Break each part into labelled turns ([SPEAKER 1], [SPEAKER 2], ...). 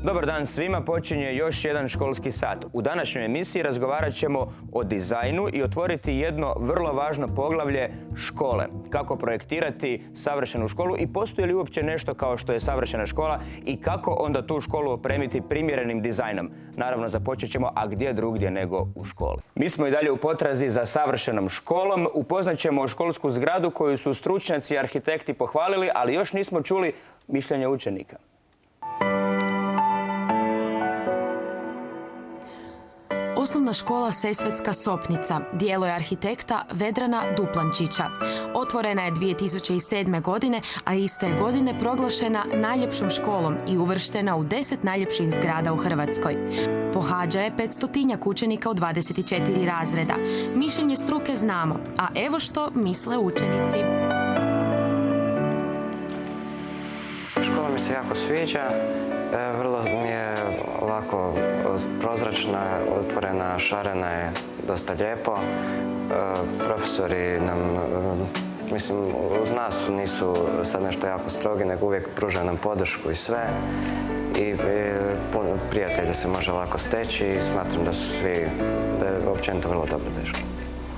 [SPEAKER 1] Dobar dan svima, počinje još jedan školski sat. U današnjoj emisiji razgovarat ćemo o dizajnu i otvoriti jedno vrlo važno poglavlje škole. Kako projektirati savršenu školu i postoji li uopće nešto kao što je savršena škola i kako onda tu školu opremiti primjerenim dizajnom. Naravno, započet ćemo, a gdje drugdje nego u školi. Mi smo i dalje u potrazi za savršenom školom. Upoznat ćemo školsku zgradu koju su stručnjaci i arhitekti pohvalili, ali još nismo čuli mišljenje učenika.
[SPEAKER 2] Osnovna škola Sesvetska Sopnica djelo je arhitekta Vedrana Duplančića. Otvorena je 2007. godine, a iste je godine proglašena najljepšom školom i uvrštena u 10 najljepših zgrada u Hrvatskoj. Pohađa je 500-tinjak učenika u 24 razreda. Mišljenje struke znamo, a evo što misle učenici.
[SPEAKER 3] Škola mi se jako sviđa. Vrlo mi je ovako prozračna, otvorena, šarena je, dosta lijepo. Profesori nam, mislim, uz nas nisu sad nešto jako strogi, nego uvijek pružaju nam podršku i sve. I puno prijatelja se može lako steći i smatram da su svi, da je općenito vrlo dobro da je škola.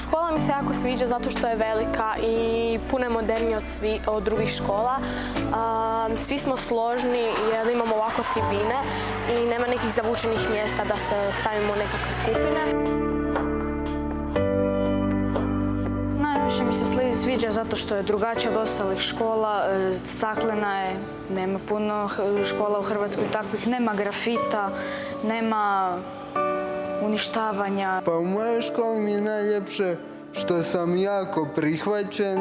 [SPEAKER 4] Škola mi se jako sviđa zato što je velika i puno je modernija od drugih škola. Svi smo složni jer imamo ovako tribine i nema nekih zavučenih mjesta da se stavimo u nekakve skupine.
[SPEAKER 5] Najviše mi se sviđa zato što je drugačija od ostalih škola, staklena je, nema puno škola u Hrvatskoj takvih, nema grafita, nema uništavanja.
[SPEAKER 6] Pa u mojoj školi mi je najljepše što sam jako prihvaćen,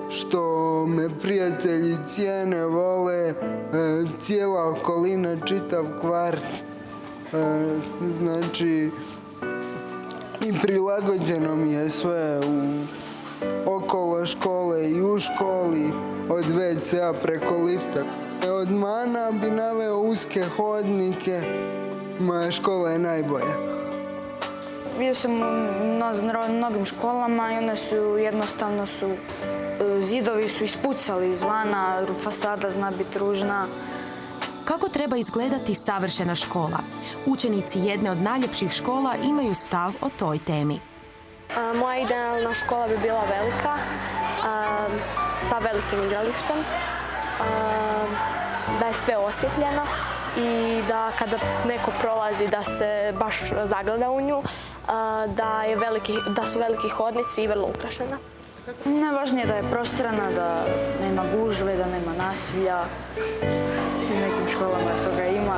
[SPEAKER 6] što me prijatelji cijene, vole, cijela okolina, čitav kvart. Znači, i prilagođeno mi je sve okolo škole i u školi, od WC-a preko lifta. Od mana bi naveo uske hodnike, moja škola je najbolja.
[SPEAKER 5] Bio sam u mnogim školama i one su jednostavno zidovi su ispucali izvana, fasada zna biti ružna.
[SPEAKER 2] Kako treba izgledati savršena škola? Učenici jedne od najljepših škola imaju stav o toj temi.
[SPEAKER 4] Moja idealna škola bi bila velika, sa velikim igralištem, da je sve osvjetljeno i da kada neko prolazi da se baš zagleda u nju, da su veliki hodnici i vrlo ukrašena.
[SPEAKER 5] Najvažnije je da je prostorana, da nema gužve, da nema nasilja. U nekim školama toga ima.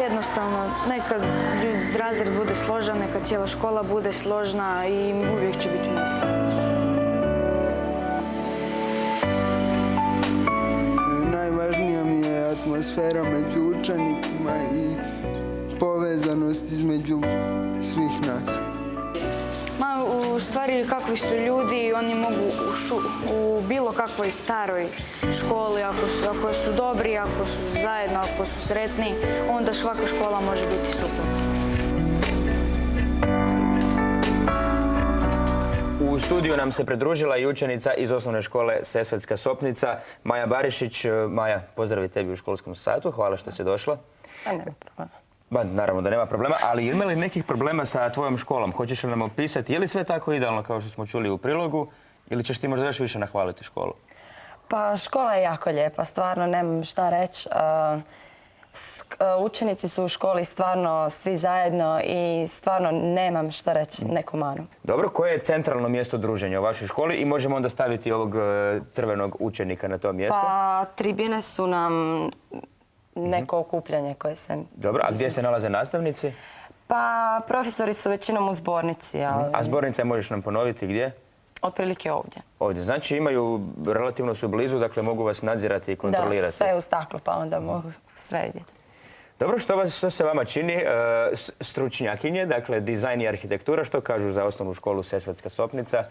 [SPEAKER 5] Jednostavno, neka razred bude složan, neka cijela škola bude složna i uvijek će biti mjesta.
[SPEAKER 6] Najvažnija mi je atmosfera među učenicima i povezanost između svih nas.
[SPEAKER 5] U stvari, kakvi su ljudi, oni mogu u bilo kakvoj staroj školi, ako su dobri, ako su zajedno, ako su sretni, onda svaka škola može biti super.
[SPEAKER 1] U studiju nam se pridružila i učenica iz osnovne škole Sesvetska Sopnica, Maja Barišić. Maja, pozdrav i tebi u školskom satu. Hvala što si došla.
[SPEAKER 7] Pa nema problema.
[SPEAKER 1] Naravno da nema problema, ali ima li nekih problema sa tvojom školom? Hoćeš li nam opisati, je li sve tako idealno kao što smo čuli u prilogu ili ćeš ti možda još više nahvaliti školu?
[SPEAKER 7] Pa škola je jako lijepa, stvarno nemam šta reći. Učenici su u školi stvarno svi zajedno i stvarno nemam šta reći neku manu.
[SPEAKER 1] Dobro, koje je centralno mjesto druženja u vašoj školi i možemo onda staviti ovog crvenog učenika na to mjesto?
[SPEAKER 7] Pa tribine su nam neko okupljanje koje se...
[SPEAKER 1] Dobro, a gdje se nalaze nastavnici?
[SPEAKER 7] Pa profesori su većinom u zbornici, ali...
[SPEAKER 1] A zbornica možeš nam ponoviti gdje?
[SPEAKER 7] Otprilike ovdje.
[SPEAKER 1] Ovdje. Znači imaju, relativno su blizu, dakle mogu vas nadzirati i kontrolirati.
[SPEAKER 7] Da, sve je u staklu, pa onda mogu sve vidjeti.
[SPEAKER 1] Dobro, što se vama čini? Stručnjakinje, dakle dizajn i arhitektura, što kažu za osnovnu školu Sesvetska Sopnica?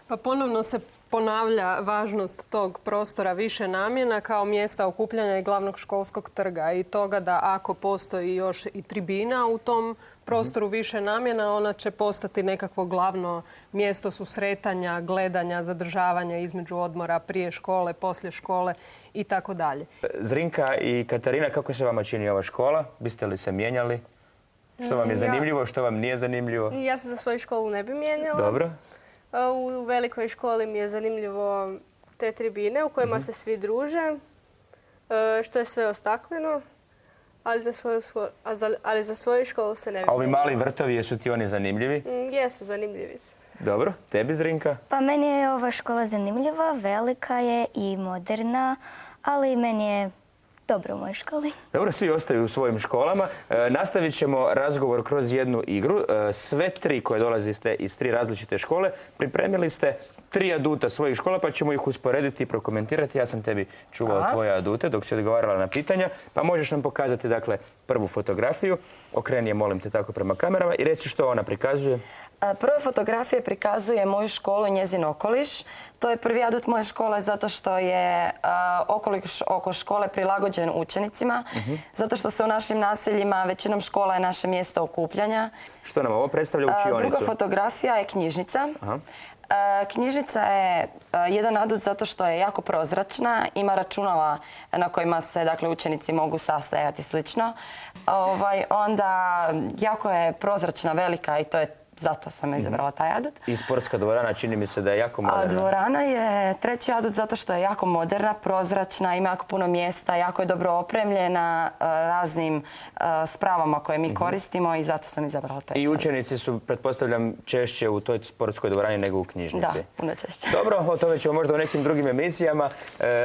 [SPEAKER 8] Pa ponovno se ponavlja važnost tog prostora više namjena kao mjesta okupljanja i glavnog školskog trga i toga da ako postoji još i tribina u tom prostoru više namjena, ona će postati nekakvo glavno mjesto susretanja, gledanja, zadržavanja između odmora prije škole, poslije škole i tako dalje.
[SPEAKER 1] Zrinka i Katarina, kako se vama čini ova škola? Biste li se mijenjali? Što vam je zanimljivo, što vam nije zanimljivo?
[SPEAKER 9] Ja se za svoju školu ne bi mijenjala.
[SPEAKER 1] Dobro.
[SPEAKER 9] U velikoj školi mi je zanimljivo te tribine u kojima se svi druže, što je sve ostakleno, ali za svoju školu se ne bi
[SPEAKER 1] A ovi
[SPEAKER 9] mijenjala.
[SPEAKER 1] mali vrtovi, jesu ti oni zanimljivi?
[SPEAKER 9] Jesu, zanimljivi su.
[SPEAKER 1] Dobro. Tebi, Zrinka?
[SPEAKER 10] Pa meni je ova škola zanimljiva, velika je i moderna, ali meni je dobro u mojoj školi.
[SPEAKER 1] Dobro, svi ostaju u svojim školama. Nastavit ćemo razgovor kroz jednu igru. Sve tri koje dolazite iz tri različite škole pripremili ste 3 aduta svojih škola, pa ćemo ih usporediti i prokomentirati. Ja sam tebi čuvao tvoje adute dok si odgovarala na pitanja, pa možeš nam pokazati dakle prvu fotografiju. Okreni je, molim te, tako prema kamerama i reci što ona prikazuje.
[SPEAKER 7] Prva fotografija prikazuje moju školu i njezin okoliš. To je prvi adut moje škole zato što je okoliš oko škole prilagođen učenicima, zato što se u našim naseljima većinom škola je naše mjesto okupljanja.
[SPEAKER 1] Što nam ovo predstavlja učionicu?
[SPEAKER 7] Druga fotografija je knjižnica. Knjižnica je jedan adut zato što je jako prozračna, ima računala na kojima se dakle, učenici mogu sastajati slično. Onda jako je prozračna, velika i to je zato sam izabrala taj adut.
[SPEAKER 1] I sportska dvorana čini mi se da je jako moderna.
[SPEAKER 7] A dvorana je treći adut zato što je jako moderna, prozračna, ima jako puno mjesta, jako je dobro opremljena raznim spravama koje mi koristimo i zato sam izabrala treći
[SPEAKER 1] I
[SPEAKER 7] adut.
[SPEAKER 1] učenici su, pretpostavljam, češće u toj sportskoj dvorani nego u knjižnici.
[SPEAKER 7] Da, puno češće.
[SPEAKER 1] Dobro, o tome ćemo možda u nekim drugim emisijama.